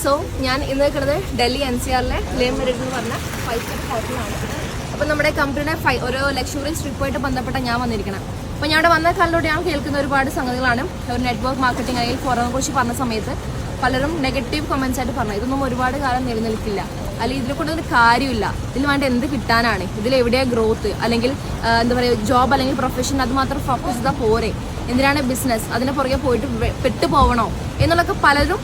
So ഞാൻ ഇന്ന് നിൽക്കുന്നത് ഡൽഹി NCRലെ ലേ മെറിറ്റ് എന്ന് പറഞ്ഞ 5-star ഹോട്ടലാണ്. അപ്പോൾ നമ്മുടെ കമ്പനിയുടെ ഒരു ലക്ഷറി ട്രിപ്പുമായിട്ട് ബന്ധപ്പെട്ട ഞാൻ വന്നിരിക്കണം. അപ്പോൾ ഞാൻ ഇവിടെ വന്ന കാലത്തോടെ ഞാൻ കേൾക്കുന്ന ഒരുപാട് സംഗതികളാണ്. ഒരു നെറ്റ്വർക്ക് മാർക്കറ്റിംഗ് അല്ലെങ്കിൽ ഫോറിനെ കുറിച്ച് പറഞ്ഞ സമയത്ത് പലരും നെഗറ്റീവ് കമൻസ് ആയിട്ട് പറഞ്ഞു ഇതൊന്നും ഒരുപാട് കാലം നിലനിൽക്കില്ല, അല്ലെങ്കിൽ ഇതിനെ കൊണ്ടൊരു കാര്യമില്ല, ഇതിൽ വേണ്ട എന്ത് കിട്ടാനാണ്, ഇതിലെവിടെയാണ് ഗ്രോത്ത്, അല്ലെങ്കിൽ എന്താ പറയുക ജോബ് അല്ലെങ്കിൽ പ്രൊഫഷൻ അത് മാത്രം ഫോക്കസ് ചെയ്താൽ പോരെ, എന്തിനാണ് ബിസിനസ്, അതിനെ പുറകെ പോയിട്ട് പെട്ടു പോകണോ എന്നുള്ളതൊക്കെ പലരും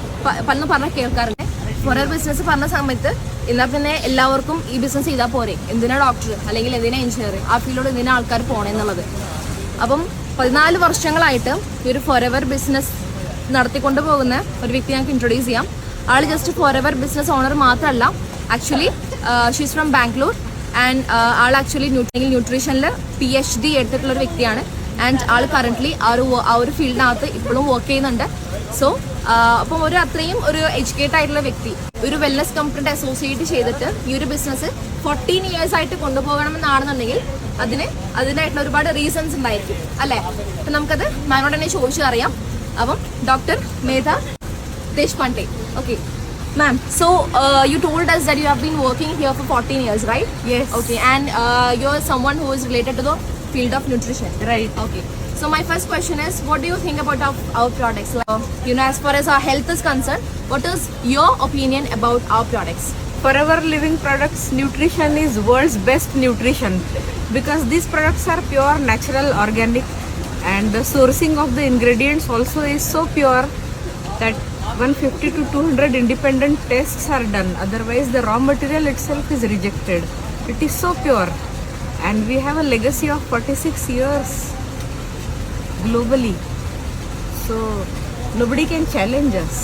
പറഞ്ഞ കേൾക്കാറുണ്ട്. ഫോറിൻ ബിസിനസ് പറഞ്ഞ സമയത്ത് എന്നാൽ പിന്നെ എല്ലാവർക്കും ഈ ബിസിനസ് ചെയ്താൽ പോരെ, എന്തിനാ ഡോക്ടർ അല്ലെങ്കിൽ എന്തിനാ എഞ്ചിനീയർ, ആ ഫീൽഡോട് എന്തിനാ ആൾക്കാർ പോകണേ എന്നുള്ളത്. അപ്പം 14 വർഷങ്ങളായിട്ട് ഈ ഒരു ഫോറെവർ ബിസിനസ് നടത്തിക്കൊണ്ട് പോകുന്ന ഒരു വ്യക്തി ഞങ്ങൾക്ക് ഇൻട്രൊഡ്യൂസ് ചെയ്യാം. ആൾ ജസ്റ്റ് ഫോറെവർ ബിസിനസ് ഓണർ മാത്രമല്ല, actually she's from Bangalore and ആൾ ആക്ച്വലി ന്യൂട്രീഷനിൽ PhD എടുത്തിട്ടുള്ള ഒരു വ്യക്തിയാണ്. ആൻഡ് ആൾ കറൻ്റ്ലി ആ ഒരു ഫീൽഡിനകത്ത് ഇപ്പോഴും വർക്ക് ചെയ്യുന്നുണ്ട്. സോ അപ്പം അത്രയും ഒരു എഡ്യൂക്കേറ്റഡ് ആയിട്ടുള്ള വ്യക്തി ഒരു വെൽനസ് കമ്പനിയുടെ അസോസിയേറ്റ് ചെയ്തിട്ട് ഈ ഒരു ബിസിനസ് 14 years ആയിട്ട് കൊണ്ടുപോകണമെന്നാണെന്നുണ്ടെങ്കിൽ അതിനായിട്ടുള്ള ഒരുപാട് റീസൺസ് ഉണ്ടായിരിക്കും അല്ലേ. അപ്പം നമുക്കത് മാമിനോട് തന്നെ ചോദിച്ചു അറിയാം. അപ്പം doctor Medha Deshpande. Okay, ma'am. So you told us that you have been working here for 14 years, right? Yes. Okay, and you're someone who is related to the field of nutrition. Right. Okay. So my first question is, what do you think about our products? Like, as far as our health is concerned, what is your opinion about our products? Forever Living Products nutrition is world's best nutrition because these products are pure, natural, organic, and the sourcing of the ingredients also is so pure that 150 to 200 independent tests are done. Otherwise, the raw material itself is rejected. It is so pure, and we have a legacy of 46 years globally. So nobody can challenge us.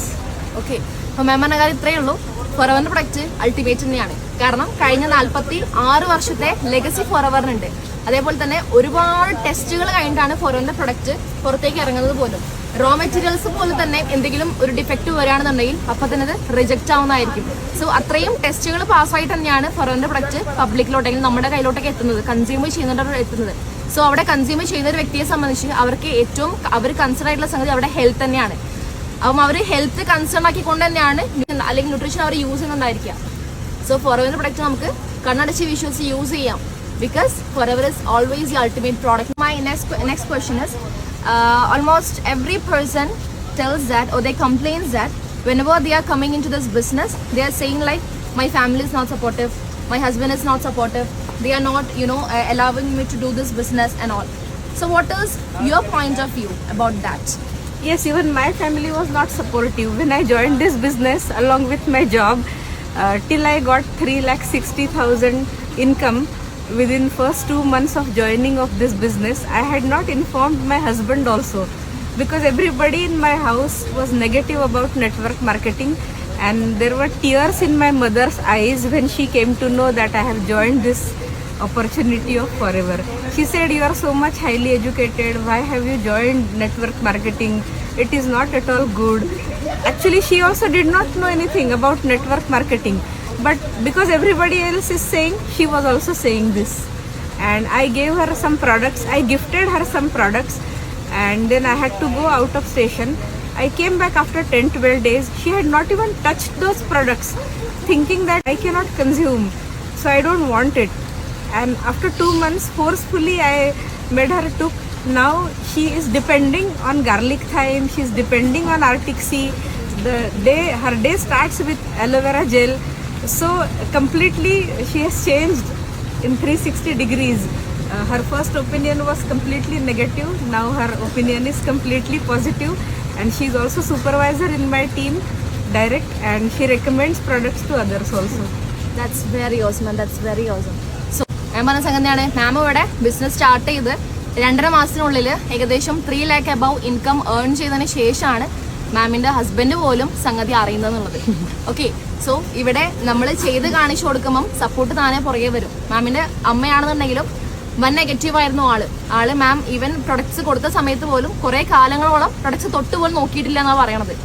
Okay. അപ്പോൾ മാം പറഞ്ഞ കാര്യം ഇത്രയേ ഉള്ളൂ. ഫോറെവറിന്റെ product ultimate തന്നെയാണ്. കാരണം കഴിഞ്ഞ 46 വർഷത്തെ legacy ഫോറെവറിനുണ്ട്. അതേപോലെ തന്നെ ഒരുപാട് ടെസ്റ്റുകൾ കഴിഞ്ഞിട്ടാണ് ഫോറെവറിന്റെ പ്രൊഡക്റ്റ് പുറത്തേക്ക് ഇറങ്ങുന്നത് പോലും. റോ മെറ്റീരിയൽസ് പോലെ തന്നെ എന്തെങ്കിലും ഒരു ഡിഫക്റ്റ് വരികയാണെന്നുണ്ടെങ്കിൽ അപ്പം തന്നെ അത് റിജക്റ്റ് ആവുന്നതായിരിക്കും. സോ അത്രയും ടെസ്റ്റുകൾ പാസ്സായിട്ട് തന്നെയാണ് ഫോറെവറിന്റെ പ്രൊഡക്റ്റ് പബ്ലിക്കിലോട്ടെങ്കിൽ നമ്മുടെ കയ്യിലോട്ടൊക്കെ എത്തുന്നത്, കൺസ്യൂമർ ചെയ്യുന്നവരുടെ എത്തുന്നത്. സോ അവിടെ കൺസ്യൂമർ ചെയ്യുന്ന ഒരു വ്യക്തിയെ സംബന്ധിച്ച് അവർക്ക് ഏറ്റവും അവർ കൺസേൺ ആയിട്ടുള്ള സംഗതി അവരുടെ ഹെൽത്ത് തന്നെയാണ്. അപ്പം അവർ ഹെൽത്ത് കൺസേൺ ആക്കിക്കൊണ്ട് തന്നെയാണ് അല്ലെങ്കിൽ ന്യൂട്രീഷൻ അവർ യൂസ് ചെയ്യുന്നുണ്ടായിരിക്കുക. സോ ഫോറെവറിന്റെ പ്രൊഡക്റ്റ് നമുക്ക് കണ്ണടച്ച് വിശ്വസിച്ച് യൂസ് ചെയ്യാം because forever is always the ultimate product. My next question is, almost every person tells that or they complains that whenever they are coming into this business, they are saying like, my family is not supportive, my husband is not supportive, they are not allowing me to do this business and all. So what is your point of view about that? Yes, even my family was not supportive when I joined this business along with my job. Till I got 3,60,000 income within first 2 months of joining of this business, I had not informed my husband also because everybody in my house was negative about network marketing, and there were tears in my mother's eyes when she came to know that I have joined this opportunity of Forever. She said, you are so much highly educated, why have you joined network marketing? It is not at all good. Actually, she also did not know anything about network marketing, but because everybody else is saying, she was also saying this. And I gave her some products, I gifted her some products, and then I had to go out of station. I came back after 10-12 days. She had not even touched those products, thinking that I cannot consume, so I don't want it. And after 2 months, forcefully I made her took. Now she is depending on garlic thyme, she is depending on Arctic Sea. Her day starts with aloe vera gel. So completely she has changed in 360 degrees. Her first opinion was completely negative. Now her opinion is completely positive, and she is also supervisor in my team direct, and she recommends products to others also. That's very awesome, and that's very awesome. So ഞാൻ പറഞ്ഞ സംഗതിയാണ്, മാം ഇവിടെ business start ചെയ്ത് 2.5 മാസത്തിനുള്ളിൽ ഏകദേശം 3 lakh above income earn ചെയ്തതിന് ശേഷമാണ് മാമിന്റെ ഹസ്ബൻഡ് പോലും സംഗതി അറിയുന്നതെന്നുള്ളത്. ഓക്കെ, സോ ഇവിടെ നമ്മൾ ചെയ്ത് കാണിച്ചു കൊടുക്കുമ്പം സപ്പോർട്ട് താനെ പുറകെ വരും. മാമിന്റെ അമ്മയാണെന്നുണ്ടെങ്കിലും വൻ നെഗറ്റീവ് ആയിരുന്നു ആള്. മാം ഈവൻ പ്രൊഡക്ട്സ് കൊടുത്ത സമയത്ത് പോലും കുറെ കാലങ്ങളോളം പ്രൊഡക്ട്സ് തൊട്ട് പോലും നോക്കിയിട്ടില്ല എന്നാണ് പറയണത്.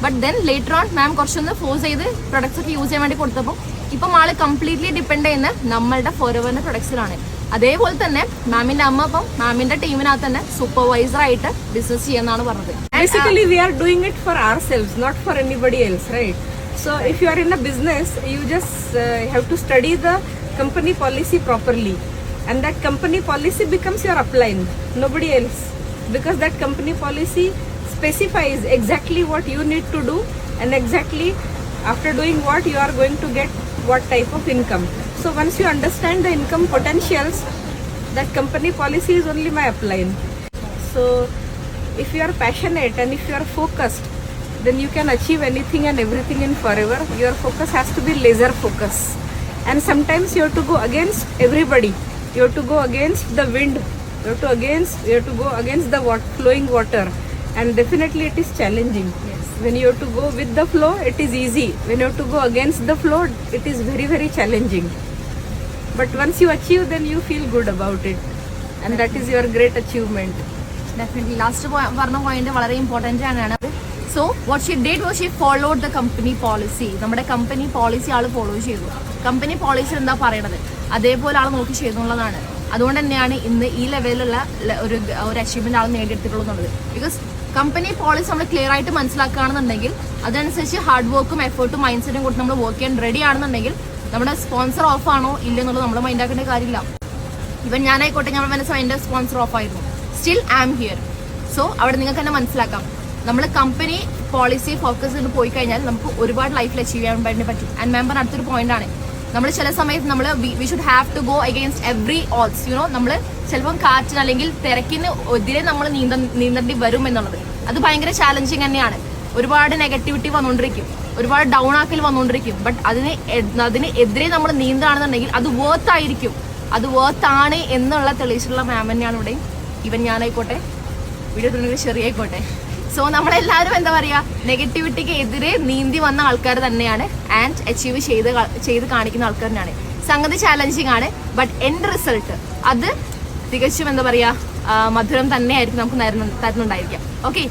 ബട്ട് ദെൻ ലേറ്റർ ഓൺ മാം കുറച്ചൊന്ന് ഫോഴ്സ് ചെയ്ത് പ്രൊഡക്ട്സ് ഒക്കെ യൂസ് ചെയ്യാൻ വേണ്ടി കൊടുത്തപ്പോൾ ഇപ്പം ആള് കംപ്ലീറ്റ്ലി ഡിപ്പെൻഡ് ചെയ്യുന്ന നമ്മളുടെ ഫോറെവറിന്റെ പ്രൊഡക്ട്സിലാണ്. അതേപോലെ തന്നെ മാമിന്റെ അമ്മ അപ്പം മാമിന്റെ ടീമിനകത്ത് തന്നെ സൂപ്പർവൈസർ ആയിട്ട് ബിസിനസ് ചെയ്യുന്നതാണ് പറഞ്ഞത്. Basically we are doing it for ourselves, not for anybody else, right? So if you are in a business, you just have to study the company policy properly, and that company policy becomes your upline, nobody else, because that company policy specifies exactly what you need to do, and exactly after doing what you are going to get what type of income. So once you understand the income potentials, that company policy is only my upline. So if you are passionate and if you are focused, then you can achieve anything and everything in forever. Your focus has to be laser focus, and sometimes you have to go against everybody. You have to go against the wind, you have to go against the flowing water, and definitely it is challenging. When you have to go with the flow, it is easy. When you have to go against the flow, it is very, very challenging. But once you achieve, then you feel good about it, and that is your great achievement. Definitely last പറഞ്ഞ point വളരെ important ആണ്. So what she did was she followed the company policy. നമ്മുടെ company policy ആൾ follow ചെയ്തു. Company policy എന്താ പറയണത് അതേപോലെ ആൾ നോക്കി ചെയ്തു എന്നുള്ളതാണ്. അതുകൊണ്ട് തന്നെയാണ് ഇന്ന് ഈ ലെവലിലുള്ള ഒരു അച്ചീവ്മെന്റ് ആൾ നേടിയെടുത്തിട്ടുള്ളത്. ബിക്കോസ് കമ്പനി പോളിസി നമ്മൾ ക്ലിയർ ആയിട്ട് മനസ്സിലാക്കുകയാണെന്നുണ്ടെങ്കിൽ അതനുസരിച്ച് ഹാർഡ് വർക്കും എഫേർട്ടും മൈൻഡ് സെറ്റും കൊടുത്ത് നമ്മൾ വർക്ക് ചെയ്യാൻ റെഡി ആണെന്നുണ്ടെങ്കിൽ നമ്മുടെ സ്പോൺസർ ഓഫ് ആണോ ഇല്ലെന്നുള്ളത് നമ്മൾ മൈൻഡ് ആക്കേണ്ട കാര്യമില്ല. ഇവൻ ഞാനായിക്കോട്ടെ, ഞാൻ മനസ്സിൽ എൻ്റെ സ്പോൺസർ ഓഫ് ആയിരുന്നു, still I am here. So അവിടെ നിങ്ങൾക്ക് തന്നെ മനസ്സിലാക്കാം, നമ്മൾ കമ്പനി പോളിസി ഫോക്കസ് ചെയ്ത് പോയി കഴിഞ്ഞാൽ നമുക്ക് ഒരുപാട് ലൈഫിൽ അച്ചീവ് ചെയ്യാൻ വേണ്ടി പറ്റും. ആൻഡ് മെമ്പർ അടുത്തൊരു പോയിന്റ് ആണ്, നമ്മൾ ചില സമയത്ത് നമ്മൾ we should have to go against every odds. You know നമ്മൾ ചിലപ്പം കാറ്റിന് അല്ലെങ്കിൽ തിരക്കിന് എതിരെ നമ്മൾ നീന്തേണ്ടി വരും എന്നുള്ളത് അത് ഭയങ്കര ചാലഞ്ചിങ് തന്നെയാണ്. ഒരുപാട് നെഗറ്റിവിറ്റി വന്നുകൊണ്ടിരിക്കും, ഒരുപാട് ഡൗൺ ആക്കൽ വന്നുകൊണ്ടിരിക്കും. ബട്ട് അതിനെതിരെ നമ്മൾ നീന്താണെന്നുണ്ടെങ്കിൽ അത് വർത്ത് ആയിരിക്കും, അത് വർത്ത് ആണ് എന്നുള്ള തെളിയിച്ചിട്ടുള്ള മാം തന്നെയാണ് ഇവിടെ. ഇവൻ ഞാനായിക്കോട്ടെ, വീഡിയോ തുടങ്ങി ചെറിയായിക്കോട്ടെ. സോ നമ്മളെല്ലാവരും എന്താ പറയുക, നെഗറ്റിവിറ്റിക്ക് എതിരെ നീന്തി വന്ന ആൾക്കാർ തന്നെയാണ് ആൻഡ് അച്ചീവ് ചെയ്ത് കാണിക്കുന്ന ആൾക്കാർ തന്നെയാണ്. സംഗതി ചാലഞ്ചിങ് ആണ്, ബട്ട് എൻഡ് റിസൾട്ട് അത് തികച്ചും എന്താ പറയുക മധുരം തന്നെയായിരിക്കും നമുക്ക് തരുന്നുണ്ടായിരിക്കാം. ഓക്കെ,